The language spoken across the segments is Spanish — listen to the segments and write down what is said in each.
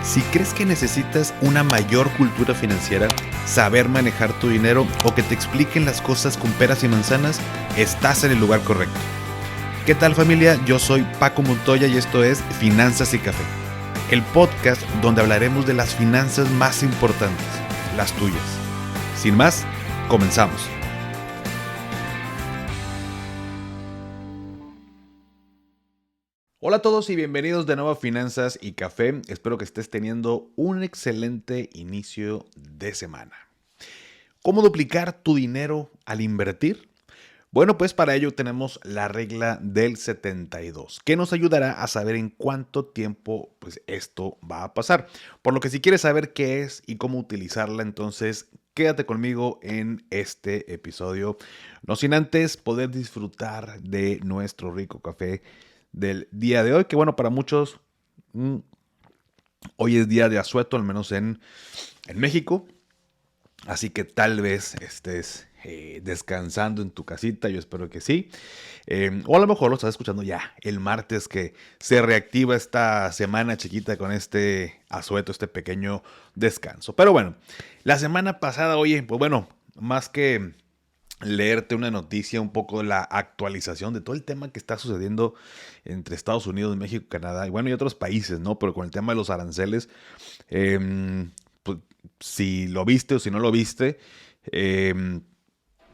Si crees que necesitas una mayor cultura financiera, saber manejar tu dinero o que te expliquen las cosas con peras y manzanas, estás en el lugar correcto. ¿Qué tal, familia? Yo soy Paco Montoya y esto es Finanzas y Café, el podcast donde hablaremos de las finanzas más importantes, las tuyas. Sin más, comenzamos. Hola a todos y bienvenidos de nuevo a Finanzas y Café. Espero que estés teniendo un excelente inicio de semana. ¿Cómo duplicar tu dinero al invertir? Bueno, pues para ello tenemos la regla del 72, que nos ayudará a saber en cuánto tiempo pues, esto va a pasar. Por lo que si quieres saber qué es y cómo utilizarla, entonces quédate conmigo en este episodio. No sin antes poder disfrutar de nuestro rico café del día de hoy, que bueno, para muchos hoy es día de asueto, al menos en México. Así que tal vez estés descansando en tu casita, yo espero que sí. O a lo mejor lo estás escuchando ya el martes que se reactiva esta semana chiquita con este asueto, este pequeño descanso. Pero bueno, la semana pasada, oye, pues bueno, más que leerte una noticia, un poco de la actualización de todo el tema que está sucediendo entre Estados Unidos, México, Canadá y bueno, y otros países, ¿no? Pero con el tema de los aranceles, pues, si lo viste o si no lo viste,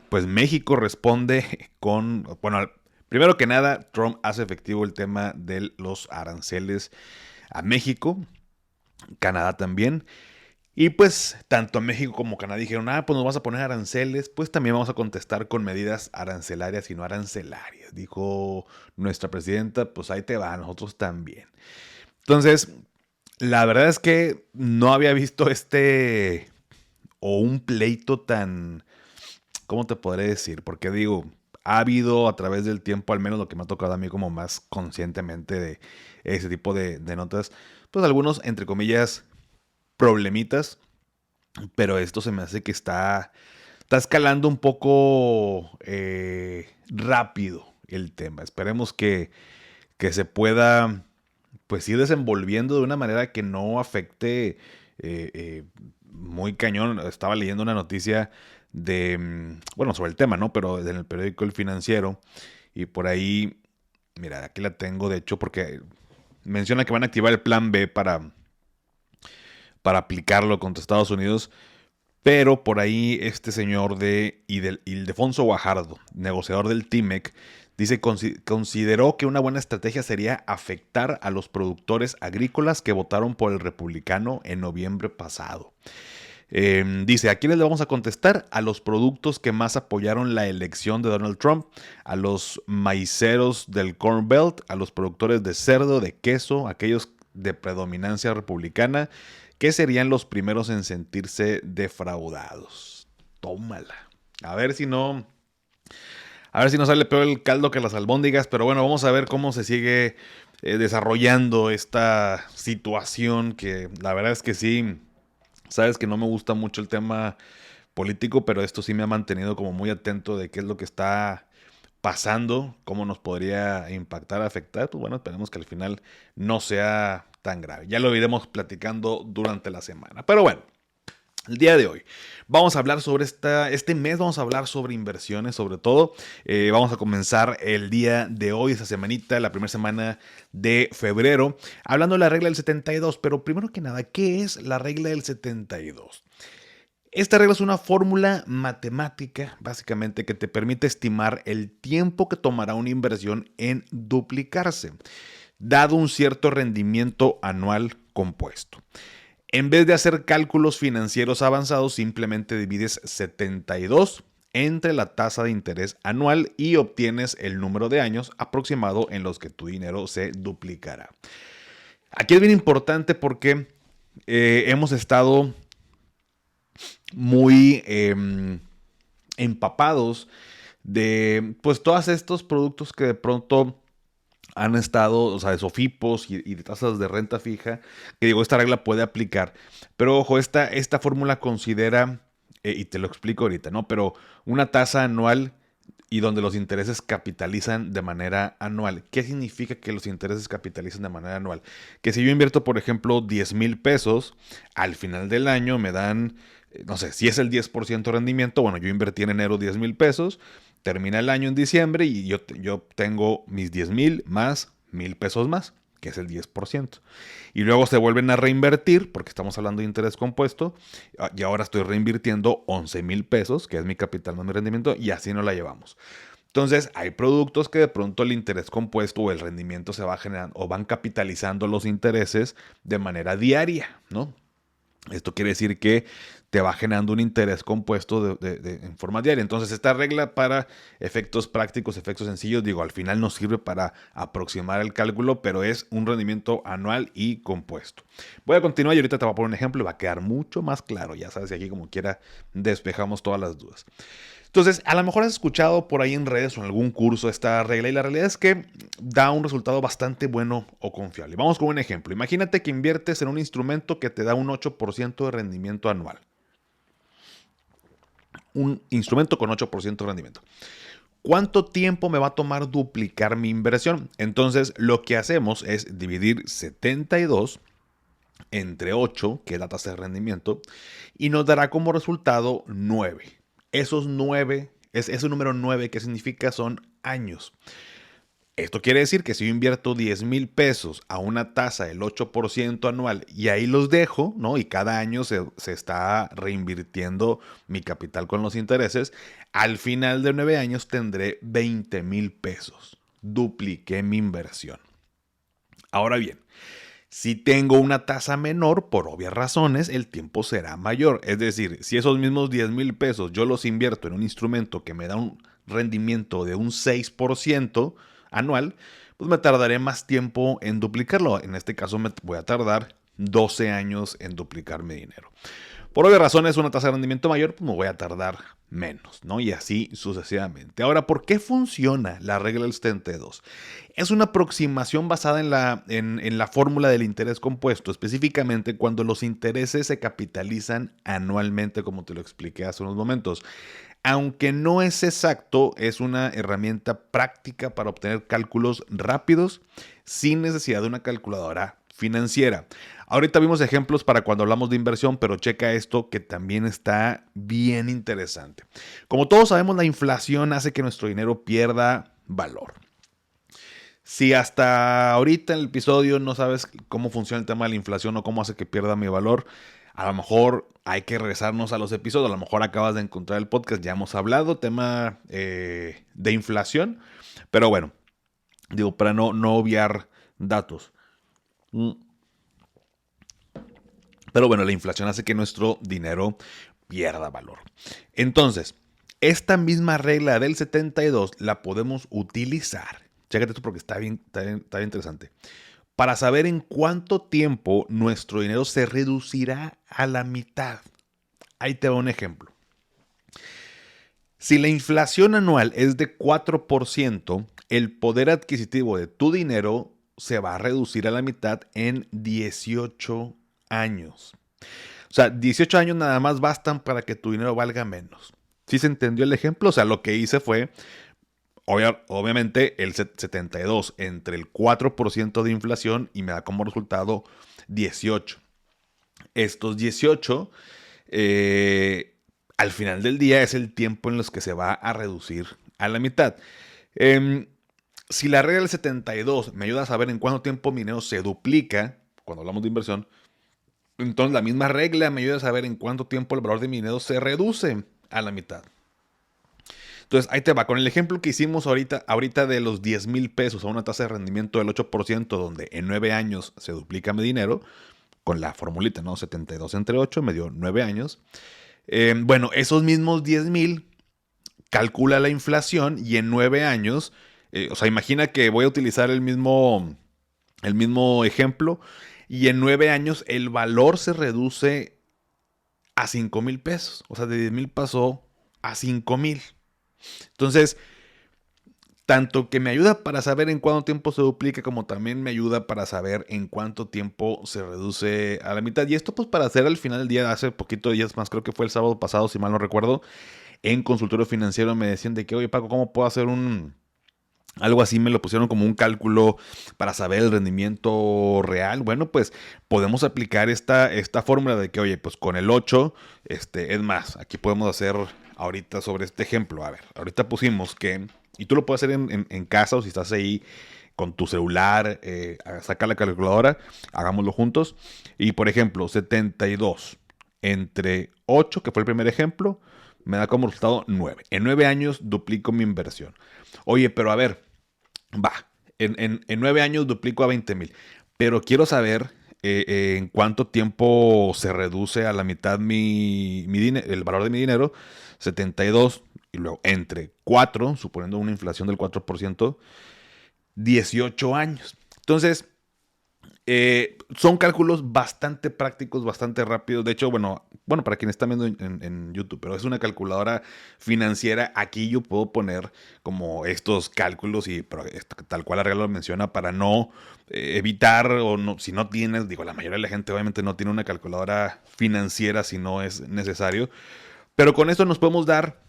pues México responde con, bueno, primero que nada, Trump hace efectivo el tema de los aranceles a México, Canadá también. Y pues tanto México como Canadá dijeron, pues nos vamos a poner aranceles, pues también vamos a contestar con medidas arancelarias y no arancelarias. Dijo nuestra presidenta, pues ahí te va, nosotros también. Entonces, la verdad es que no había visto o un pleito tan, ¿cómo te podré decir? Porque digo, ha habido a través del tiempo, al menos lo que me ha tocado a mí como más conscientemente de ese tipo de notas, pues algunos, entre comillas, problemitas, pero esto se me hace que está escalando un poco rápido el tema. Esperemos que se pueda pues ir desenvolviendo de una manera que no afecte muy cañón. Estaba leyendo una noticia bueno, sobre el tema, ¿no? Pero en el periódico El Financiero y por ahí, mira, aquí la tengo de hecho porque menciona que van a activar el plan B para aplicarlo contra Estados Unidos, pero por ahí este señor Ildefonso Guajardo, negociador del TIMEC, dice consideró que una buena estrategia sería afectar a los productores agrícolas que votaron por el republicano en noviembre pasado. Dice, ¿a quiénes le vamos a contestar? A los productos que más apoyaron la elección de Donald Trump, a los maiceros del Corn Belt, a los productores de cerdo, de queso, aquellos de predominancia republicana, que serían los primeros en sentirse defraudados. Tómala. A ver si no sale peor el caldo que las albóndigas, pero bueno, vamos a ver cómo se sigue desarrollando esta situación que la verdad es que sí, sabes que no me gusta mucho el tema político, pero esto sí me ha mantenido como muy atento de qué es lo que está pasando, cómo nos podría impactar, afectar. Pues bueno, esperemos que al final no sea tan grave. Ya lo iremos platicando durante la semana. Pero bueno, el día de hoy vamos a hablar sobre este mes, vamos a hablar sobre inversiones sobre todo. Vamos a comenzar el día de hoy, esta semanita, la primera semana de febrero, hablando de la regla del 72. Pero primero que nada, ¿qué es la regla del 72? Esta regla es una fórmula matemática, básicamente, que te permite estimar el tiempo que tomará una inversión en duplicarse, dado un cierto rendimiento anual compuesto. En vez de hacer cálculos financieros avanzados, simplemente divides 72 entre la tasa de interés anual y obtienes el número de años aproximado en los que tu dinero se duplicará. Aquí es bien importante porque hemos estado muy empapados de pues todos estos productos que de pronto han estado, o sea, de SOFIPOS y de tasas de renta fija, que digo, esta regla puede aplicar. Pero ojo, esta fórmula considera, y te lo explico ahorita, ¿no? Pero una tasa anual y donde los intereses capitalizan de manera anual. ¿Qué significa que los intereses capitalizan de manera anual? Que si yo invierto, por ejemplo, 10,000 pesos, al final del año me dan, no sé, si es el 10% de rendimiento, bueno, yo invertí en enero 10,000 pesos, termina el año en diciembre y yo tengo mis 10,000 más 1,000 pesos más, que es el 10%. Y luego se vuelven a reinvertir, porque estamos hablando de interés compuesto, y ahora estoy reinvirtiendo 11,000 pesos, que es mi capital más mi rendimiento, y así no la llevamos. Entonces, hay productos que de pronto el interés compuesto o el rendimiento se va generando o van capitalizando los intereses de manera diaria, ¿no? Esto quiere decir que te va generando un interés compuesto en forma diaria. Entonces, esta regla para efectos prácticos, efectos sencillos, digo, al final nos sirve para aproximar el cálculo, pero es un rendimiento anual y compuesto. Voy a continuar y ahorita te voy a poner un ejemplo y va a quedar mucho más claro. Ya sabes, y aquí como quiera despejamos todas las dudas. Entonces, a lo mejor has escuchado por ahí en redes o en algún curso esta regla y la realidad es que da un resultado bastante bueno o confiable. Vamos con un ejemplo. Imagínate que inviertes en un instrumento que te da un 8% de rendimiento anual. Un instrumento con 8% de rendimiento. ¿Cuánto tiempo me va a tomar duplicar mi inversión? Entonces, lo que hacemos es dividir 72 entre 8, que es la tasa de rendimiento, y nos dará como resultado 9. Esos 9, ese número 9, ¿qué significa? Son años. Esto quiere decir que si yo invierto 10,000 pesos a una tasa del 8% anual y ahí los dejo, ¿no? Y cada año se está reinvirtiendo mi capital con los intereses, al final de 9 años tendré 20,000 pesos. Dupliqué mi inversión. Ahora bien, si tengo una tasa menor, por obvias razones, el tiempo será mayor. Es decir, si esos mismos 10,000 pesos yo los invierto en un instrumento que me da un rendimiento de un 6% anual, pues me tardaré más tiempo en duplicarlo. En este caso me voy a tardar 12 años en duplicar mi dinero. Por obvias razones, una tasa de rendimiento mayor, pues me voy a tardar menos, ¿no? Y así sucesivamente. Ahora, ¿por qué funciona la regla del 72? Es una aproximación basada en la fórmula del interés compuesto, específicamente cuando los intereses se capitalizan anualmente, como te lo expliqué hace unos momentos. Aunque no es exacto, es una herramienta práctica para obtener cálculos rápidos sin necesidad de una calculadora financiera. Ahorita vimos ejemplos para cuando hablamos de inversión, pero checa esto que también está bien interesante. Como todos sabemos, la inflación hace que nuestro dinero pierda valor. Si hasta ahorita en el episodio no sabes cómo funciona el tema de la inflación o cómo hace que pierda mi valor, a lo mejor hay que regresarnos a los episodios. A lo mejor acabas de encontrar el podcast, ya hemos hablado, tema de inflación. Pero bueno, digo, para no obviar datos. Pero bueno, la inflación hace que nuestro dinero pierda valor. Entonces, esta misma regla del 72 la podemos utilizar. Chécate esto porque está bien interesante. Para saber en cuánto tiempo nuestro dinero se reducirá a la mitad. Ahí te va un ejemplo. Si la inflación anual es de 4%, el poder adquisitivo de tu dinero se va a reducir a la mitad en 18 años. O sea, 18 años nada más bastan para que tu dinero valga menos. ¿Sí se entendió el ejemplo? O sea, lo que hice fue, obviamente, el 72 entre el 4% de inflación y me da como resultado 18. Estos 18, al final del día, es el tiempo en los que se va a reducir a la mitad. Si la regla del 72 me ayuda a saber en cuánto tiempo mi dinero se duplica, cuando hablamos de inversión, entonces la misma regla me ayuda a saber en cuánto tiempo el valor de mi dinero se reduce a la mitad. Entonces ahí te va, con el ejemplo que hicimos ahorita de los 10,000 pesos a una tasa de rendimiento del 8%, donde en 9 años se duplica mi dinero, con la formulita, ¿no? 72 entre 8 me dio 9 años. Bueno, esos mismos 10,000, calcula la inflación y en 9 años, o sea, imagina que voy a utilizar el mismo ejemplo y en 9 años el valor se reduce a 5,000 pesos. O sea, de 10,000 pasó a 5,000. Entonces, tanto que me ayuda para saber en cuánto tiempo se duplica, como también me ayuda para saber en cuánto tiempo se reduce a la mitad. Y esto pues para hacer al final del día, hace poquito días más, creo que fue el sábado pasado, si mal no recuerdo, en consultorio financiero me decían de que, oye Paco, ¿cómo puedo hacer algo así? Me lo pusieron como un cálculo para saber el rendimiento real. Bueno, pues podemos aplicar esta fórmula de que, oye, pues con el 8, es más, aquí podemos hacer ahorita sobre este ejemplo. A ver, ahorita pusimos que, y tú lo puedes hacer en casa o si estás ahí con tu celular, saca la calculadora, hagámoslo juntos. Y por ejemplo, 72 entre 8, que fue el primer ejemplo, me da como resultado 9. En 9 años duplico mi inversión. Oye, pero a ver, va, en 9 años duplico a 20,000, pero quiero saber en cuánto tiempo se reduce a la mitad el valor de mi dinero, 72, y luego entre 4, suponiendo una inflación del 4%, 18 años. Entonces, son cálculos bastante prácticos, bastante rápidos. De hecho, bueno, para quienes están viendo en YouTube, pero es una calculadora financiera. Aquí yo puedo poner como estos cálculos y pero tal cual Arreglo lo menciona para no evitar o no, si no tienes, digo, la mayoría de la gente obviamente no tiene una calculadora financiera si no es necesario. Pero con esto nos podemos dar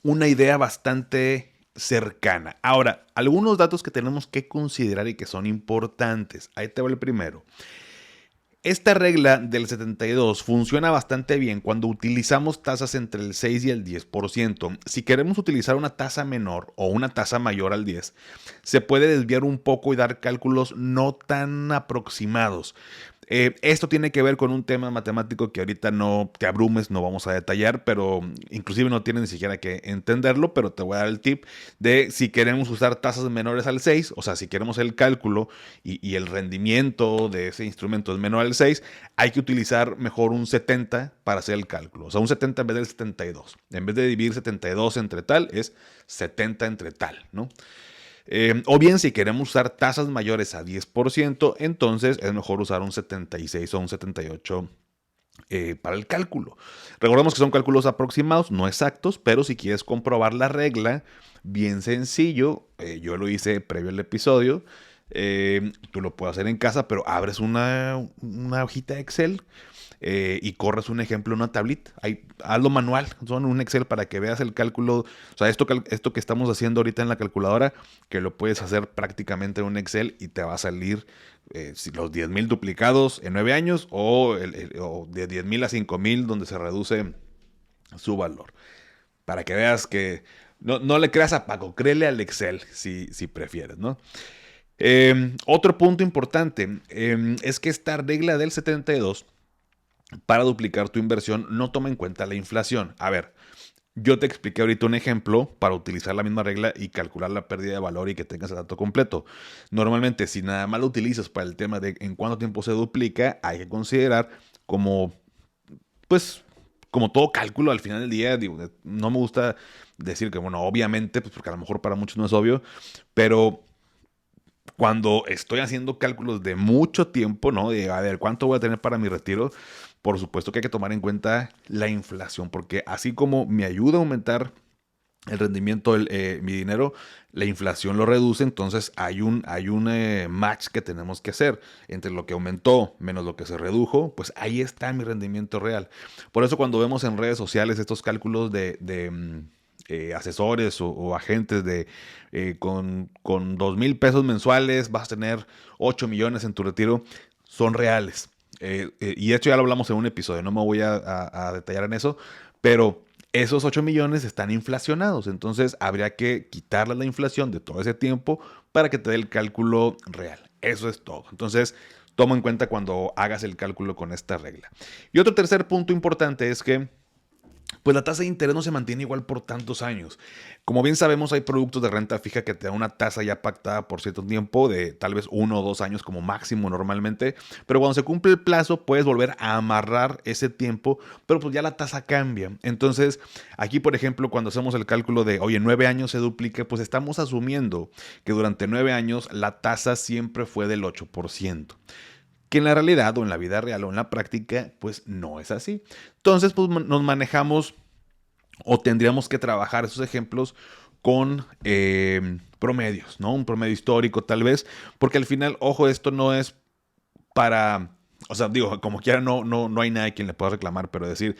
una idea bastante cercana. Ahora, algunos datos que tenemos que considerar y que son importantes. Ahí te va el primero. Esta regla del 72 funciona bastante bien cuando utilizamos tasas entre el 6 y el 10%. Si queremos utilizar una tasa menor o una tasa mayor al 10, se puede desviar un poco y dar cálculos no tan aproximados. Esto tiene que ver con un tema matemático que ahorita no te abrumes, no vamos a detallar, pero inclusive no tienes ni siquiera que entenderlo, pero te voy a dar el tip de si queremos usar tasas menores al 6, o sea, si queremos el cálculo y el rendimiento de ese instrumento es menor al 6, hay que utilizar mejor un 70 para hacer el cálculo, o sea, un 70 en vez del 72. En vez de dividir 72 entre tal, es 70 entre tal, ¿no? O bien, si queremos usar tasas mayores a 10%, entonces es mejor usar un 76 o un 78 para el cálculo. Recordemos que son cálculos aproximados, no exactos, pero si quieres comprobar la regla, bien sencillo, yo lo hice previo al episodio, tú lo puedes hacer en casa, pero abres una hojita de Excel y corres un ejemplo en una tablita. Hazlo manual, son un Excel para que veas el cálculo. O sea, esto que estamos haciendo ahorita en la calculadora, que lo puedes hacer prácticamente en un Excel y te va a salir si los 10,000 duplicados en 9 años o de 10,000 a 5,000 donde se reduce su valor. Para que veas que no le creas a Paco, créele al Excel si prefieres, ¿no? Otro punto importante es que esta regla del 72 para duplicar tu inversión no toma en cuenta la inflación. A ver, yo te expliqué ahorita un ejemplo para utilizar la misma regla y calcular la pérdida de valor y que tengas el dato completo. Normalmente, si nada más lo utilizas para el tema de en cuánto tiempo se duplica, hay que considerar como, pues, como todo cálculo al final del día, digo, no me gusta decir que, bueno, obviamente, pues porque a lo mejor para muchos no es obvio, pero cuando estoy haciendo cálculos de mucho tiempo, ¿no? De a ver, ¿cuánto voy a tener para mi retiro? Por supuesto que hay que tomar en cuenta la inflación, porque así como me ayuda a aumentar el rendimiento de mi dinero, la inflación lo reduce, entonces hay un match que tenemos que hacer entre lo que aumentó menos lo que se redujo, pues ahí está mi rendimiento real. Por eso cuando vemos en redes sociales estos cálculos de asesores o agentes con 2,000 pesos mensuales vas a tener 8 millones en tu retiro, son reales. Y esto ya lo hablamos en un episodio, no me voy a detallar en eso, pero esos 8 millones están inflacionados, entonces habría que quitarle la inflación de todo ese tiempo para que te dé el cálculo real. Eso es todo. Entonces, toma en cuenta cuando hagas el cálculo con esta regla. Y otro tercer punto importante es que pues la tasa de interés no se mantiene igual por tantos años. Como bien sabemos, hay productos de renta fija que te dan una tasa ya pactada por cierto tiempo, de tal vez 1 o 2 años como máximo normalmente, pero cuando se cumple el plazo puedes volver a amarrar ese tiempo, pero pues ya la tasa cambia. Entonces, aquí por ejemplo, cuando hacemos el cálculo de, oye, 9 años se duplica, pues estamos asumiendo que durante 9 años la tasa siempre fue del 8%. Que en la realidad o en la vida real o en la práctica, pues no es así. Entonces, pues nos manejamos o tendríamos que trabajar esos ejemplos con promedios, ¿no? Un promedio histórico tal vez, porque al final, ojo, esto no es para, o sea, digo, como quiera, no hay nadie quien le pueda reclamar, pero decir,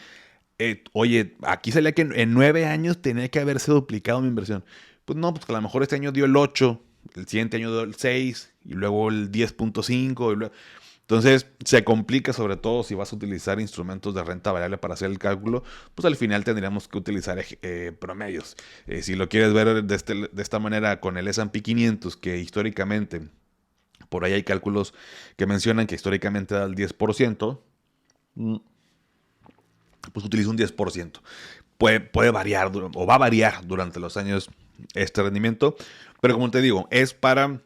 Oye, aquí salía que en 9 años tenía que haberse duplicado mi inversión. Pues no, pues que a lo mejor este año dio el 8, el siguiente año dio el 6 y luego el 10.5. Entonces se complica, sobre todo si vas a utilizar instrumentos de renta variable para hacer el cálculo, pues al final tendríamos que utilizar promedios. Si lo quieres ver de esta manera con el S&P 500, que históricamente, por ahí hay cálculos que mencionan que históricamente da el 10%, pues utiliza un 10%. Puede variar o va a variar durante los años este rendimiento, pero como te digo, es para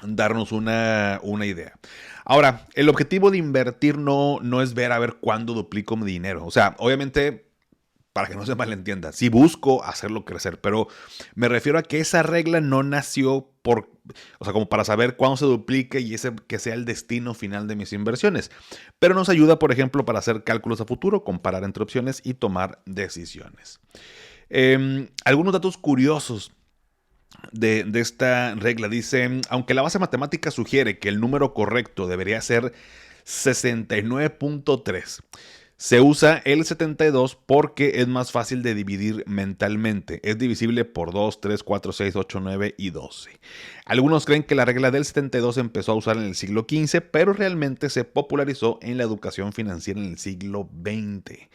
darnos una idea. Ahora, el objetivo de invertir no es ver a ver cuándo duplico mi dinero. O sea, obviamente, para que no se malentienda, sí busco hacerlo crecer, pero me refiero a que esa regla no nació o sea, como para saber cuándo se duplique y ese que sea el destino final de mis inversiones. Pero nos ayuda, por ejemplo, para hacer cálculos a futuro, comparar entre opciones y tomar decisiones. Algunos datos curiosos de esta regla. Dice, aunque la base matemática sugiere que el número correcto debería ser 69.3, se usa el 72 porque es más fácil de dividir mentalmente. Es divisible por 2, 3, 4, 6, 8, 9 y 12. Algunos creen que la regla del 72 empezó a usar en el siglo XV, pero realmente se popularizó en la educación financiera en el siglo XX.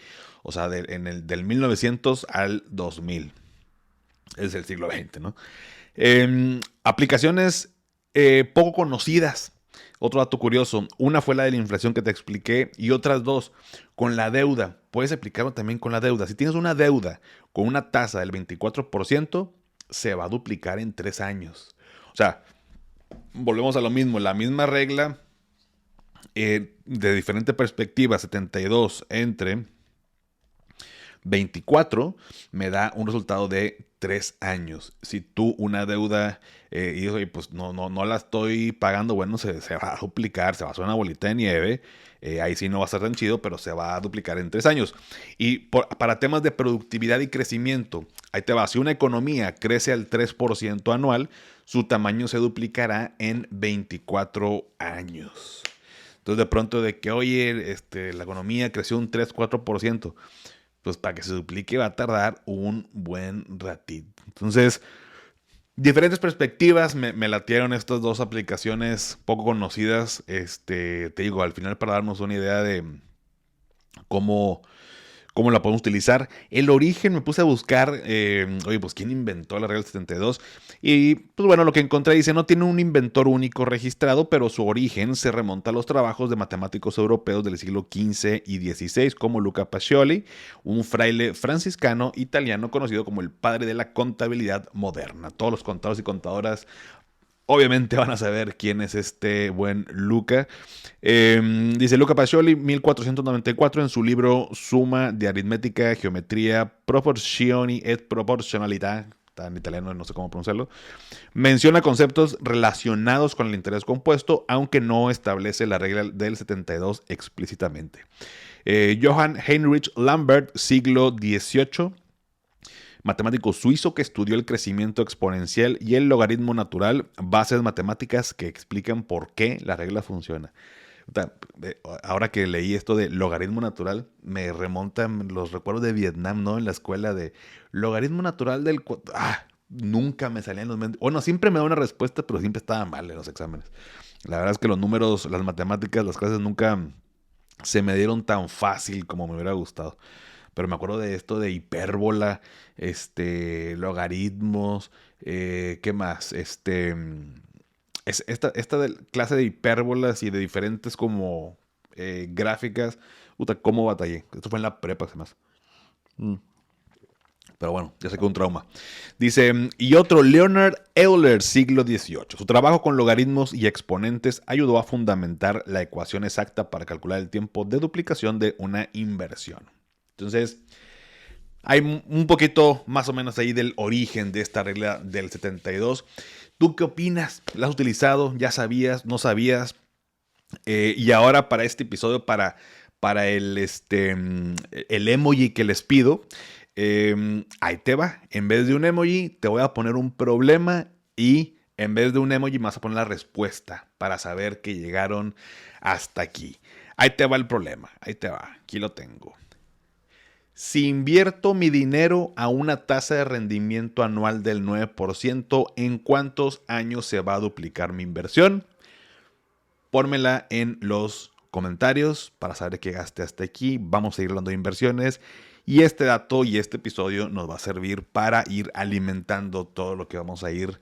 O sea, del 1900 al 2000. Es el siglo XX, ¿no? Aplicaciones poco conocidas. Otro dato curioso, una fue la de la inflación que te expliqué y otras dos con la deuda. Puedes aplicarlo también con la deuda. Si tienes una deuda con una tasa del 24%, se va a duplicar en 3 años. O sea, volvemos a lo mismo, la misma regla de diferente perspectiva, 72 entre 24 me da un resultado de 3 años. Si tú una deuda y pues no la estoy pagando, bueno, se va a duplicar, se va a hacer una bolita de nieve. Ahí sí no va a ser tan chido, pero se va a duplicar en 3 años. Y para temas de productividad y crecimiento, ahí te va. Si una economía crece al 3% anual, su tamaño se duplicará en 24 años. Entonces, de pronto, de que, oye, la economía creció un 3-4%, pues para que se duplique va a tardar un buen ratito. Entonces, diferentes perspectivas, me latieron estas dos aplicaciones poco conocidas. Te digo, al final para darnos una idea de cómo, cómo la podemos utilizar. El origen me puse a buscar, oye, pues quién inventó la regla 72. Y pues bueno, lo que encontré dice, no tiene un inventor único registrado, pero su origen se remonta a los trabajos de matemáticos europeos del siglo XV y XVI, como Luca Pacioli, un fraile franciscano italiano conocido como el padre de la contabilidad moderna. Todos los contadores y contadoras obviamente van a saber quién es este buen Luca. Dice Luca Pacioli, 1494, en su libro Suma de Aritmética, Geometría, Proporzioni et Proporzionalità, está en italiano, no sé cómo pronunciarlo, menciona conceptos relacionados con el interés compuesto, aunque no establece la regla del 72 explícitamente. Johann Heinrich Lambert, siglo XVIII, matemático suizo que estudió el crecimiento exponencial y el logaritmo natural, bases matemáticas que explican por qué la regla funciona. Ahora que leí esto de logaritmo natural, me remontan los recuerdos de Vietnam, ¿no? En la escuela de logaritmo natural del... nunca me salían los... Bueno, siempre me da una respuesta, pero siempre estaba mal en los exámenes. La verdad es que los números, las matemáticas, las clases nunca se me dieron tan fácil como me hubiera gustado. Pero me acuerdo de esto de hipérbola, logaritmos, ¿qué más? Esta clase de hipérbolas y de diferentes como gráficas, puta, cómo batallé. Esto fue en la prepa, además. Pero bueno, ya sé que un trauma. Dice, y otro, Leonard Euler, siglo XVIII. Su trabajo con logaritmos y exponentes ayudó a fundamentar la ecuación exacta para calcular el tiempo de duplicación de una inversión. Entonces, hay un poquito más o menos ahí del origen de esta regla del 72. ¿Tú qué opinas? ¿La has utilizado? ¿Ya sabías? ¿No sabías? Y ahora para este episodio, para el emoji que les pido, ahí te va. En vez de un emoji, te voy a poner un problema y en vez de un emoji me vas a poner la respuesta para saber que llegaron hasta aquí. Ahí te va el problema. Ahí te va. Aquí lo tengo. Si invierto mi dinero a una tasa de rendimiento anual del 9%, ¿en cuántos años se va a duplicar mi inversión? Pónmela en los comentarios para saber qué gaste hasta aquí. Vamos a seguir hablando de inversiones. Y este dato y este episodio nos va a servir para ir alimentando todo lo que vamos a ir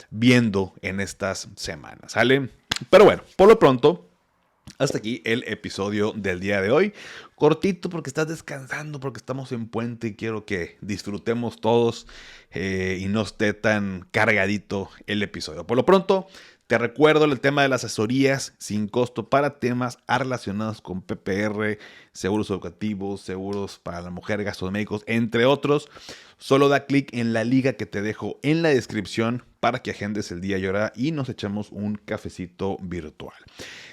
viendo en estas semanas, ¿sale? Pero bueno, por lo pronto, hasta aquí el episodio del día de hoy. Cortito porque estás descansando, porque estamos en puente y quiero que disfrutemos todos y no esté tan cargadito el episodio. Por lo pronto, te recuerdo el tema de las asesorías sin costo para temas relacionados con PPR, seguros educativos, seguros para la mujer, gastos médicos, entre otros. Solo da clic en la liga que te dejo en la descripción para que agendes el día y hora y nos echamos un cafecito virtual.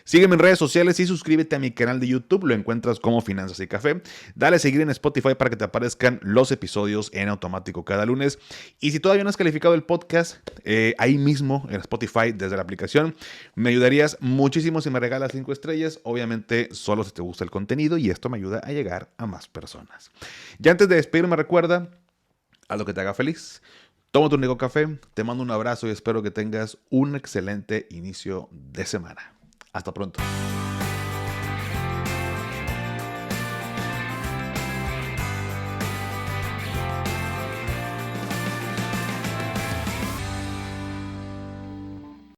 Sígueme en redes sociales y suscríbete a mi canal de YouTube, lo encuentras como Finanzas y Café. Dale a seguir en Spotify para que te aparezcan los episodios en automático cada lunes. Y si todavía no has calificado el podcast, ahí mismo en Spotify desde la aplicación, me ayudarías muchísimo si me regalas 5 estrellas. Obviamente solo si te gusta el contenido y esto me ayuda a llegar a más personas. Ya antes de despedirme, recuerda, haz lo que te haga feliz. Toma tu rico café, te mando un abrazo y espero que tengas un excelente inicio de semana. Hasta pronto.